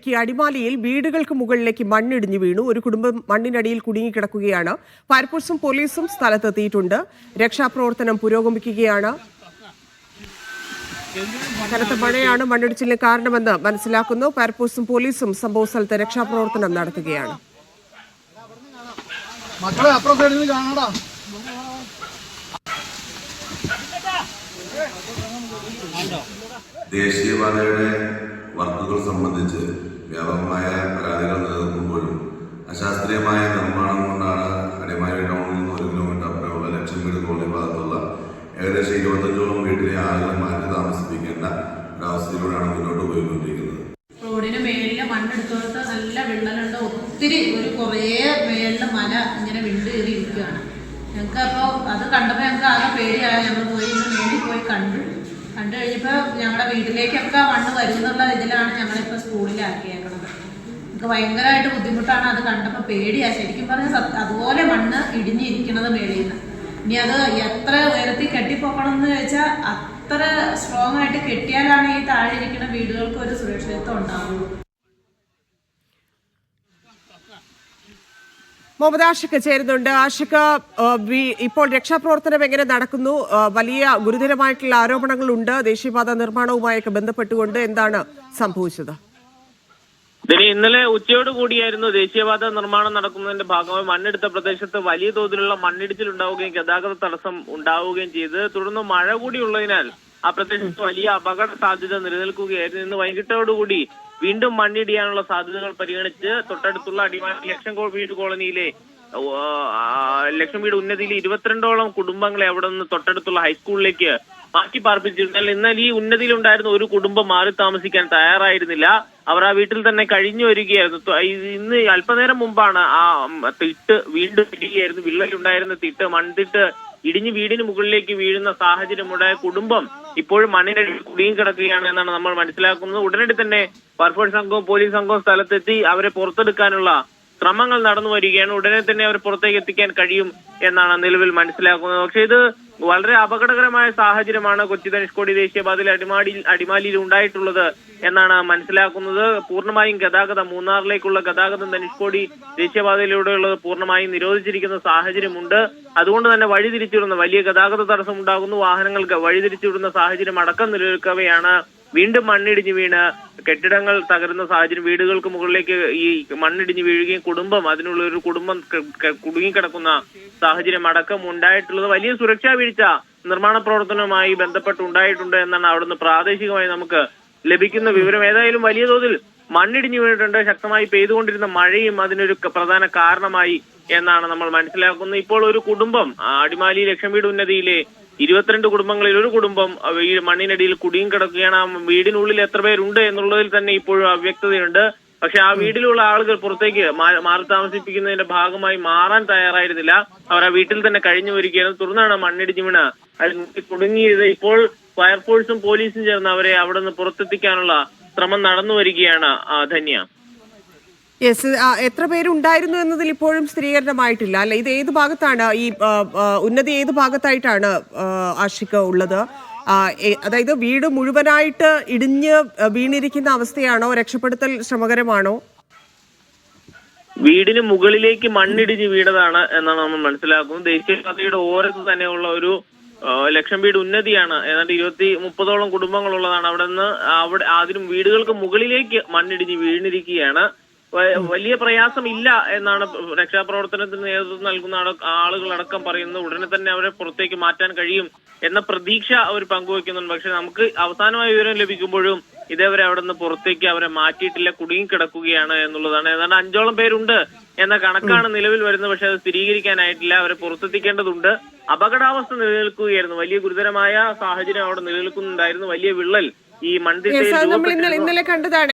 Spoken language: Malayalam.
അടിമാലിയിൽ വീടുകൾക്ക് മുകളിലേക്ക് മണ്ണിടിഞ്ഞു വീണു. ഒരു കുടുംബം മണ്ണിനടിയിൽ കുടുങ്ങിക്കിടക്കുകയാണ്. ഫയർഫോഴ്സും പോലീസും സ്ഥലത്തെത്തിയിട്ടുണ്ട്. രക്ഷാപ്രവർത്തനം പുരോഗമിക്കുകയാണ്. കനത്ത മഴയാണ് മണ്ണിടിച്ചിലിന് കാരണമെന്ന് മനസ്സിലാക്കുന്നു. ഫയർഫോഴ്സും പോലീസും സംഭവസ്ഥലത്ത് രക്ഷാപ്രവർത്തനം നടത്തുകയാണ്. ദേശീയപാതയുടെ വർക്കുകൾ സംബന്ധിച്ച് വ്യാപകമായ പരാതികൾ നിലനിൽക്കുമ്പോഴും അശാസ്ത്രീയമായ നിർമ്മാണം കൊണ്ടാണ് അടിമാലി ടൗണിൽ നിന്ന് 1 കിലോമീറ്റർ അപ്പുറമുള്ള ലക്ഷം വീട് കോളനി ഭാഗത്തുള്ള ഏകദേശം 25ഓളം വീട്ടിലെ ആളുകളെ മാറ്റി താമസിപ്പിക്കേണ്ട ഒരവസ്ഥയിലൂടെയാണ് മുന്നോട്ട് പോയിക്കൊണ്ടിരിക്കുന്നത്. റോഡിന് മേളില് മണ്ണെടുത്തോട്ട് നല്ല വിള്ളലുണ്ട്. ഒത്തിരി കുറേ മേളില് മല ഇങ്ങനെ വിണ്ട് കയറി ഇരിക്കുകയാണ്. ഞങ്ങൾക്ക് അപ്പോൾ അത് കണ്ടപ്പോൾ ഞങ്ങൾക്ക് ആകെ പേടിയായി. ഞങ്ങൾ മേളിൽ പോയി കണ്ടു കഴിഞ്ഞപ്പോൾ ഞങ്ങളുടെ വീട്ടിലേക്കൊക്കെ മണ്ണ് വരുന്നുള്ള ഇതിലാണ് ഞങ്ങളിപ്പോൾ സ്കൂളിലാക്കിയേക്കുന്നത്. നമുക്ക് ഭയങ്കരമായിട്ട് ബുദ്ധിമുട്ടാണ്. അത് കണ്ടപ്പോൾ പേടിയാണ്. ശരിക്കും പറഞ്ഞാൽ അതുപോലെ മണ്ണ് ഇടിഞ്ഞിരിക്കുന്നത് മേളിൽ നിന്ന്. ഇനി അത് എത്ര ഉയരത്തിൽ കെട്ടിപ്പോക്കണം എന്ന് ചോദിച്ചാൽ അത്ര സ്ട്രോങ് ആയിട്ട് കെട്ടിയാലാണ് ഈ താഴെ ഇരിക്കുന്ന വീടുകൾക്ക് ഒരു സുരക്ഷിതത്വം ഉണ്ടാവുള്ളൂ. മുഹമ്മദ് ആഷിഖ് ചേരുന്നുണ്ട്. ആഷിഖ്, ഇപ്പോൾ രക്ഷാപ്രവർത്തനം എങ്ങനെ നടക്കുന്നു? വലിയ ഗുരുതരമായിട്ടുള്ള ആരോപണങ്ങളുണ്ട് ദേശീയപാത നിർമ്മാണവുമായൊക്കെ ബന്ധപ്പെട്ടുകൊണ്ട്. എന്താണ് സംഭവിച്ചത്? ഇന്നലെ ഉച്ചയോട് കൂടിയായിരുന്നു ദേശീയപാത നിർമ്മാണം നടക്കുന്നതിന്റെ ഭാഗമായി മണ്ണെടുത്ത പ്രദേശത്ത് വലിയ തോതിലുള്ള മണ്ണിടിച്ചിൽ ഉണ്ടാവുകയും ഗതാഗത തടസ്സം ഉണ്ടാവുകയും ചെയ്ത്. തുടർന്ന് മഴ കൂടി ഉള്ളതിനാൽ ആ പ്രദേശത്ത് വലിയ അപകട സാധ്യത നിലനിൽക്കുകയായിരുന്നു. ഇന്ന് വൈകിട്ടോടുകൂടി വീണ്ടും മണ്ണിടിയാനുള്ള സാധ്യതകൾ പരിഗണിച്ച് തൊട്ടടുത്തുള്ള അടിമാലി ലക്ഷം വീട് കോളനിയിലെ ലക്ഷം വീട് ഉന്നതിയിലെ 22ഓളം കുടുംബങ്ങളെ അവിടെ നിന്ന് തൊട്ടടുത്തുള്ള ഹൈസ്കൂളിലേക്ക് മാറ്റി പാർപ്പിച്ചിരുന്നാൽ എന്നാൽ ഈ ഉന്നതിയിലുണ്ടായിരുന്ന ഒരു കുടുംബം മാറി താമസിക്കാൻ തയ്യാറായിരുന്നില്ല. അവർ ആ വീട്ടിൽ തന്നെ കഴിഞ്ഞു വരികയായിരുന്നു. ഇന്ന് അല്പനേരം മുമ്പാണ് ആ തിട്ട് വീണ്ടും ഇടുകയായിരുന്നു. വിള്ളലുണ്ടായിരുന്ന തിട്ട് മൺതിട്ട് ഇടിഞ്ഞ് വീടിന് മുകളിലേക്ക് വീഴുന്ന സാഹചര്യമുണ്ടായ കുടുംബം ഇപ്പോഴും മണ്ണിനടിയിൽ കുടുങ്ങി കിടക്കുകയാണ് എന്നാണ് നമ്മൾ മനസ്സിലാക്കുന്നത്. ഉടനടി തന്നെ ഫയർഫോഴ്സ് സംഘവും പോലീസ് സംഘവും സ്ഥലത്തെത്തി അവരെ പുറത്തെടുക്കാനുള്ള ശ്രമങ്ങൾ നടന്നു വരികയാണ്. ഉടനെ തന്നെ അവരെ പുറത്തേക്ക് എത്തിക്കാൻ കഴിയും എന്നാണ് നിലവിൽ മനസ്സിലാക്കുന്നത്. പക്ഷേ ഇത് വളരെ അപകടകരമായ സാഹചര്യമാണ് കൊച്ചി ധനുഷ്കോടി ദേശീയപാതയിൽ അടിമാലിയിൽ ഉണ്ടായിട്ടുള്ളത് എന്നാണ് മനസ്സിലാക്കുന്നത്. പൂർണ്ണമായും ഗതാഗതം മൂന്നാറിലേക്കുള്ള ഗതാഗതം ധനുഷ്കോടി ദേശീയപാതയിലൂടെയുള്ളത് പൂർണ്ണമായും നിരോധിച്ചിരിക്കുന്ന സാഹചര്യമുണ്ട്. അതുകൊണ്ട് തന്നെ വഴിതിരിച്ചുവിടുന്ന വലിയ ഗതാഗത തടസ്സം ഉണ്ടാകുന്നു. വാഹനങ്ങൾക്ക് വഴിതിരിച്ചുവിടുന്ന സാഹചര്യം അടക്കം നിലനിൽക്കവെയാണ് വീണ്ടും മണ്ണിടിഞ്ഞ് വീണ് കെട്ടിടങ്ങൾ തകരുന്ന സാഹചര്യം. വീടുകൾക്ക് മുകളിലേക്ക് ഈ മണ്ണിടിഞ്ഞ് വീഴുകയും അതിനുള്ള ഒരു കുടുംബം കുടുങ്ങിക്കിടക്കുന്ന സാഹചര്യം അടക്കം ഉണ്ടായിട്ടുള്ളത്. വലിയ സുരക്ഷാ വീഴ്ച നിർമ്മാണ പ്രവർത്തനവുമായി ബന്ധപ്പെട്ട് ഉണ്ടായിട്ടുണ്ട് എന്നാണ് അവിടുന്ന് പ്രാദേശികമായി നമുക്ക് ലഭിക്കുന്ന വിവരം. ഏതായാലും വലിയ തോതിൽ മണ്ണിടിഞ്ഞു വീണിട്ടുണ്ട്. ശക്തമായി പെയ്തുകൊണ്ടിരുന്ന മഴയും അതിനൊരു പ്രധാന കാരണമായി എന്നാണ് നമ്മൾ മനസ്സിലാക്കുന്നത്. ഇപ്പോൾ ഒരു കുടുംബം അടിമാലി ലക്ഷം വീട് ഉന്നതിയിലെ 22 കുടുംബങ്ങളിൽ ഒരു കുടുംബം മണ്ണിനടിയിൽ കുടുങ്ങിക്കിടക്കുകയാണ്. ആ വീടിനുള്ളിൽ എത്ര പേരുണ്ട് എന്നുള്ളതിൽ തന്നെ ഇപ്പോഴും അവ്യക്തതയുണ്ട്. പക്ഷെ ആ വീട്ടിലുള്ള ആളുകൾ പുറത്തേക്ക് മാറി താമസിപ്പിക്കുന്നതിന്റെ ഭാഗമായി മാറാൻ തയ്യാറായിരുന്നില്ല. അവർ ആ വീട്ടിൽ തന്നെ കഴിഞ്ഞു വരികയാണ്. തുടർന്നാണ് മണ്ണിടിഞ്ഞ് വീണ് അതിൽ കുടുങ്ങിയത്. ഇപ്പോൾ ഫയർഫോഴ്സും പോലീസും ചേർന്ന് അവരെ അവിടെ നിന്ന് പുറത്തെത്തിക്കാനുള്ള ശ്രമം നടന്നു വരികയാണ്. ധന്യ, യെസ്, എത്ര പേരുണ്ടായിരുന്നു എന്നതിൽ ഇപ്പോഴും സ്ഥിരീകരണമായിട്ടില്ല അല്ലെ? ഇത് ഏത് ഭാഗത്താണ് ഈ ഉന്നതി, ഏത് ഭാഗത്തായിട്ടാണ് ആഷിഖ് ഉള്ളത്? അതായത് വീട് മുഴുവനായിട്ട് ഇടിഞ്ഞ് വീണിരിക്കുന്ന അവസ്ഥയാണോ? രക്ഷപ്പെടുത്തൽ ശ്രമകരമാണോ? വീടിന് മുകളിലേക്ക് മണ്ണിടിഞ്ഞ് വീണതാണ് എന്നാണ് നമ്മൾ മനസ്സിലാക്കുന്നത്. ദേശീയപാതയുടെ ഓരത്ത് തന്നെയുള്ള ഒരു ലക്ഷം വീട് ഉന്നതിയാണ്. ഏതാണ്ട് 20-30ഓളം കുടുംബങ്ങളുള്ളതാണ്. അവിടെ അതിനും വീടുകൾക്ക് മുകളിലേക്ക് മണ്ണിടിഞ്ഞ് വീണിരിക്കുകയാണ്. വലിയ പ്രയാസമില്ല എന്നാണ് രക്ഷാപ്രവർത്തനത്തിന് നേതൃത്വം നൽകുന്ന ആളുകളടക്കം പറയുന്നത്. ഉടനെ തന്നെ അവരെ പുറത്തേക്ക് മാറ്റാൻ കഴിയും എന്ന പ്രതീക്ഷ അവർ പങ്കുവയ്ക്കുന്നുണ്ട്. പക്ഷെ നമുക്ക് അവസാനമായ വിവരം ലഭിക്കുമ്പോഴും ഇതേവരെ അവിടെ നിന്ന് പുറത്തേക്ക് അവരെ മാറ്റിയിട്ടില്ല, കുടുങ്ങിക്കിടക്കുകയാണ് എന്നുള്ളതാണ്. ഏതാണ്ട് 5ഓളം പേരുണ്ട് എന്ന കണക്കാണ് നിലവിൽ വരുന്നത്. പക്ഷെ അത് സ്ഥിരീകരിക്കാനായിട്ടില്ല. അവരെ പുറത്തെത്തിക്കേണ്ടതുണ്ട്. അപകടാവസ്ഥ നിലനിൽക്കുകയായിരുന്നു. വലിയ ഗുരുതരമായ സാഹചര്യം അവിടെ നിലനിൽക്കുന്നുണ്ടായിരുന്നു. വലിയ വിള്ളൽ ഈ മൺതിട്ടയിൽ ഇന്നലെ കണ്ടതാണ്.